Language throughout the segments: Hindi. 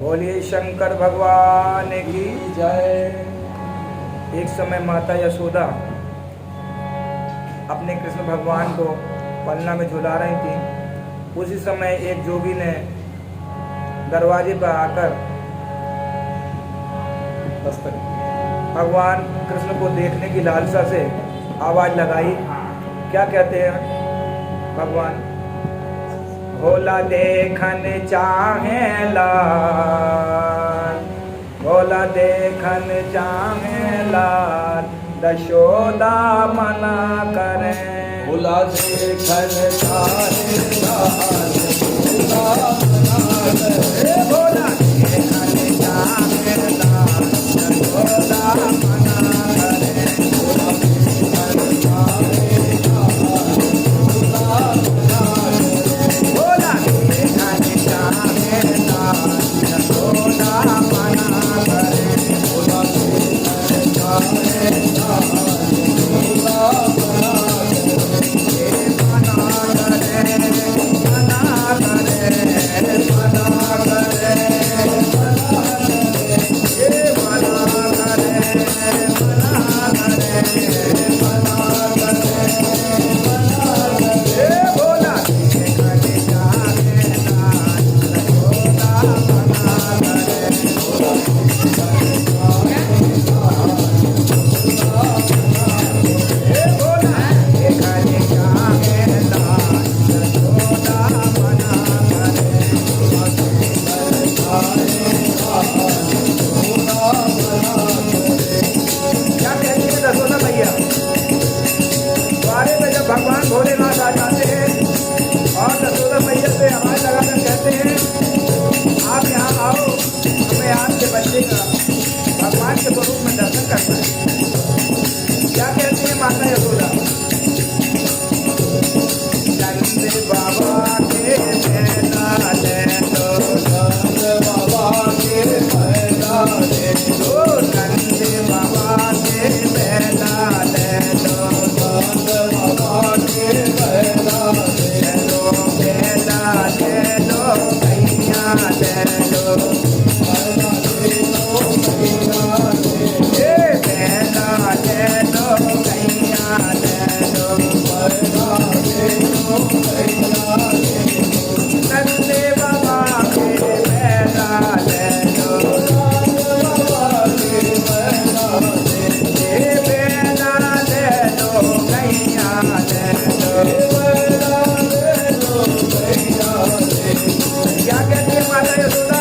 बोलिए शंकर भगवान की जय। एक समय माता यशोदा अपने कृष्ण भगवान को पलना में झुला रही थी। उसी समय एक जोगी ने दरवाजे पर आकर भगवान कृष्ण को देखने की लालसा से आवाज लगाई। क्या कहते हैं भगवान? भोला देखन चाहे लाल, भोला देखन चाहे लाल, यशोदा मना करे। भोला देखन चाहे लाल, यशोदा मना करे। भोला देखन चाहे लाल, यशोदा मना करे। भोला देखन चाहे लाल, यशोदा मना करे। भोला देखन चाहे लाल, यशोदा मना करे। भोला देखन चाहे लाल, यशोदा मना करे। मना करे, मना करे, मना करे, भगवान भोलेनाथ आ जाते हैं और यशोदा मैया से आवाज लगाकर कहते हैं आप यहाँ आओ, हमें आपके बच्चे का भगवान के स्वरूप में दर्शन करना है। क्या कहती है माता यशोदा? नंद बाबा के मैना ले लो, नंद बाबा के मैना ले लो, नंद बाबा के मैना ले लो, नंद बाबा के मैना ले लो, मैना ले लो, कैया ले लो, मैना ले लो, मैना ले लो, मैना ले लो, कैया ले लो, मैना ले लो, मैना ले लो। नंद बाबा के मैना ले लो, नंद बाबा के मैना ले लो, मैना ले लो, कैया ले लो। मैना ले लो, मैना ले लो। क्या कहती है माता यशोदा?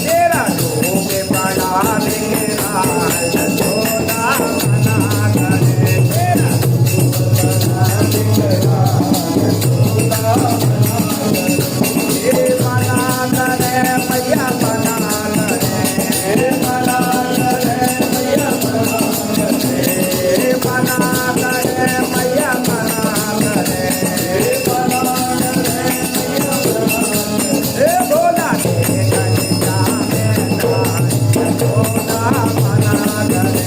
तेरा लोग बड़ा मेरा यशोदा मना करे। तेरा मना करे, मैया मना करे, मना करे, मैया मना करे, मना करे, मैया मना करे, भोला देखन चाहे लाल, यशोदा मना करे।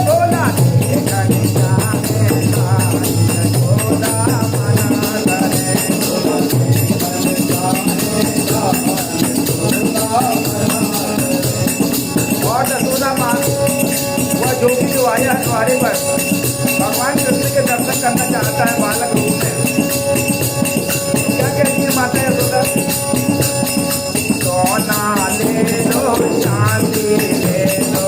भोला देखन चाहे लाल, यशोदा मना करे। और यशोदा माँ वह जोगी जो आया है द्वारे पर भगवान कृष्ण के दर्शन करना चाहता है बालक रूप में। क्या कहती है माता यशोदा? सोना ले लो, चांदी ले लो,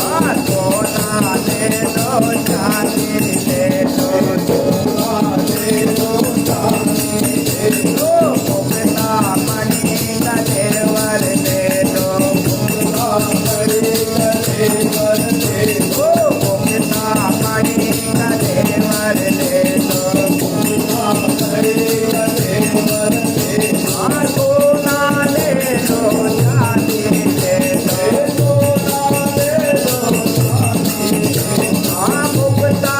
हाँ, सोना ले लो, चांदी ले लो, मुक्ता मणि कलेवर ले लो, मुक्ता मणि कलेवर ले लो, हाँ, सोना ले लो, चांदी ले लो, हाँ, मुक्ता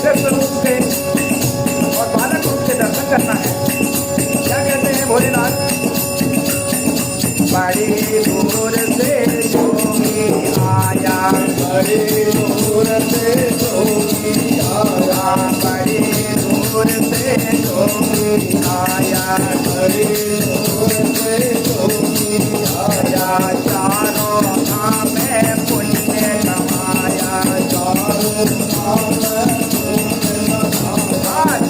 दूसरे स्वरूप के और बालक रूप के दर्शन करना है। क्या कहते हैं भोलेनाथ? बड़ी दूर से योगी आया, बड़ी दूर से योगी आया, बड़ी दूर से योगी आया, बड़ी दूर से योगी आया, चारों धाम में पुण्य कमाया, चारों धाम में पुण्य कमाया,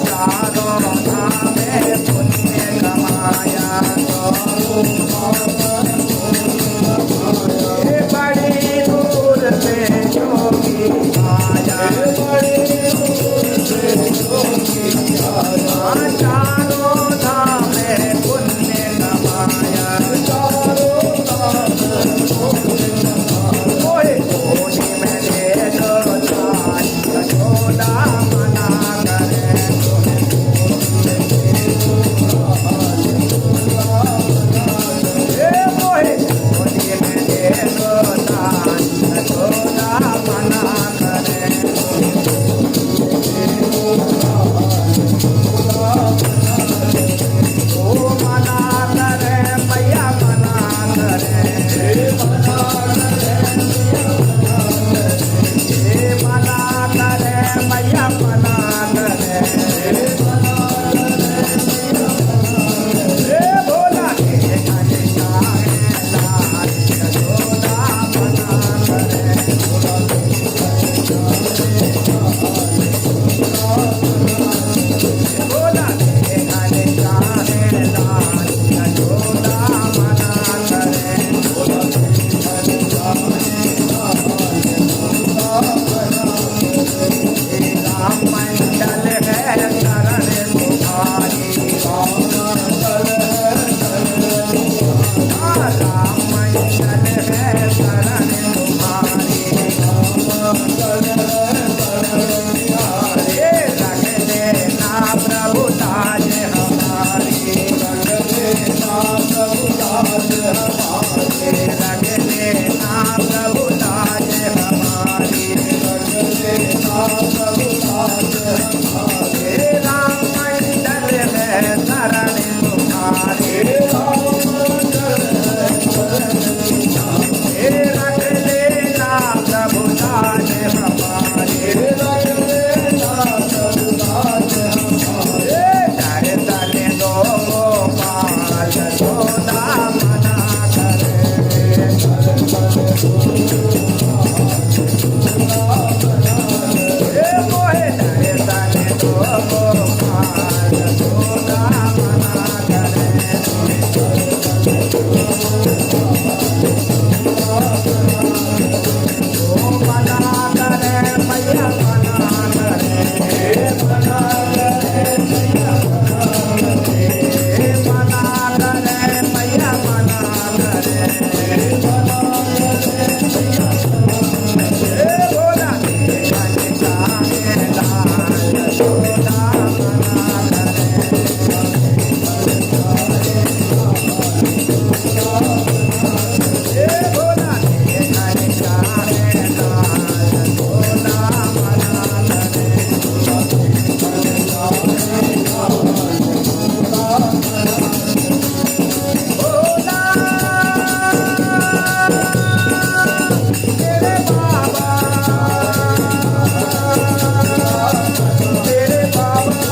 चारों धाम में पुण्य कमाया, चारों धाम में पुण्य कमाया, ये बड़ी दूर से योगी आया, बड़ी दूर से योगी आया, चारों धाम में पुण्य कमाया, चारों धाम में पुण्य कमाया, ओए कोनी में ले लो दान, यशोदा मना करे, ए मोहे कोनी में ले लो दान, यशोदा मना करे, ओ मना करे मैया मना करे, ए मना करे मैया मना करे, ए भोला के कन्हैया है लाल, यशोदा मना करे, भोला के कन्हैया है लाल, यशोदा मना करे, राम मंडल है शरण तुम्हारी, राम मंडल है शरण तुम्हारी, अरे रख लेना प्रभु ताज हमारी, रख लेना प्रभु ताज हमारी, राम मंडल है शरण तुम्हारी, रख लेना प्रभु ताज हमारी, दर्शन दो गोपाल यशोदा मना करे, ए मोहे दर्शन दो गोपाल यशोदा मना करे, ओ मना करे मैया मना करे, ए मना करे मैया मना करे, मना करे मैया मना करे, ए भोला के कन्हैया है लाल, यशोदा मना करे, ए भोला के कन्हैया है लाल, यशोदा मना करे, भोला तेरे बाबा, तेरे बाबा, तेरे बाबा,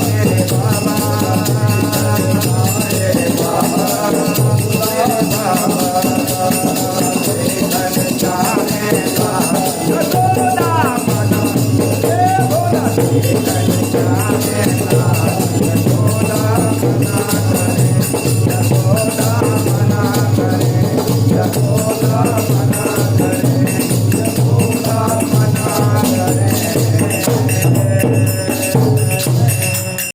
तेरे बाबा, तेरे बाबा, कन्हैया है लाल, यशोदा मना, ए भोला के कन्हैया है लाल, यशोदा मना करे,